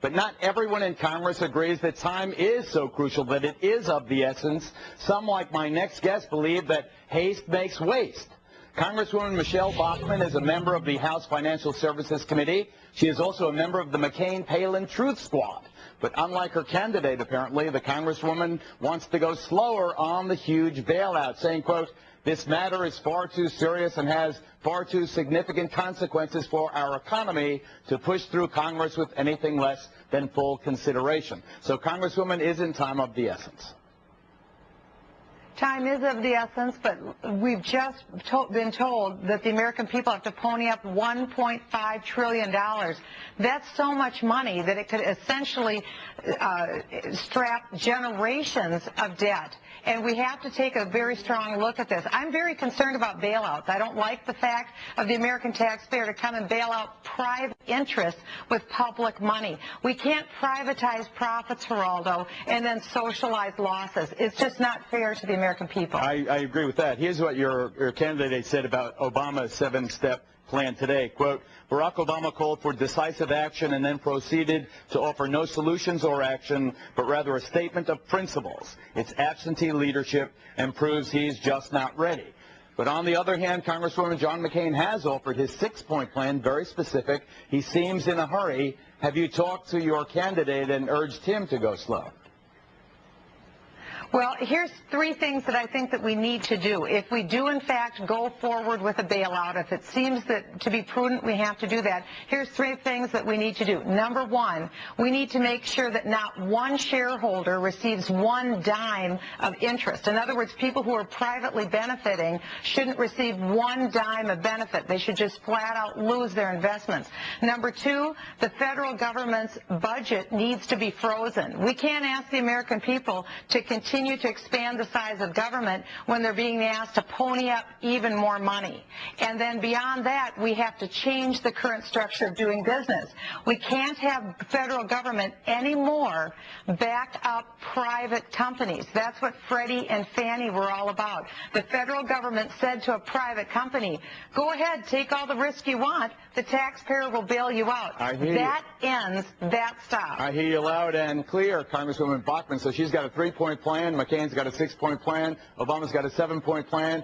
But not everyone in Congress agrees that time is so crucial, that it is of the essence. Some, like my next guest, believe that haste makes waste. Congresswoman Michele Bachmann is a member of the House Financial Services Committee. She is also a member of the McCain-Palin Truth Squad. But unlike her candidate, apparently, the Congresswoman wants to go slower on the huge bailout, saying, quote, "This matter is far too serious and has far too significant consequences for our economy to push through Congress with anything less than full consideration." So, Congresswoman, isn't time of the essence? Time is of the essence, but we've just been told that the American people have to pony up $1.5 trillion. That's so much money that it could essentially strap generations of debt. And we have to take a very strong look at this. I'm very concerned about bailouts. I don't like the fact of the American taxpayer to come and bail out private interests with public money. We can't privatize profits, Geraldo, and then socialize losses. It's just not fair to the American people. I agree with that. Here's what your candidate said about Obama's 7-step plan today. Quote, "Barack Obama called for decisive action and then proceeded to offer no solutions or action, but rather a statement of principles. It's absentee leadership and proves he's just not ready." But on the other hand, Congresswoman John McCain has offered his 6-point plan, very specific. He seems in a hurry. Have you talked to your candidate and urged him to go slow? Well, here's 3 things that I think that we need to do. If we do, in fact, go forward with a bailout, if it seems that to be prudent, we have to do that. Here's 3 things that we need to do. Number 1, we need to make sure that not one shareholder receives 1 dime of interest. In other words, people who are privately benefiting shouldn't receive 1 dime of benefit. They should just flat out lose their investments. Number 2, the federal government's budget needs to be frozen. We can't ask the American people to continue to expand the size of government when they're being asked to pony up even more money. And then beyond that, we have to change the current structure of doing business. We can't have federal government anymore back up private companies. That's what Freddie and Fannie were all about. The federal government said to a private company, "Go ahead, take all the risk you want. The taxpayer will bail you out." That ends that stop. I hear you loud and clear, Congresswoman Bachmann. So she's got a 3-point plan. McCain's got a 6-point plan. Obama's got a 7-point plan.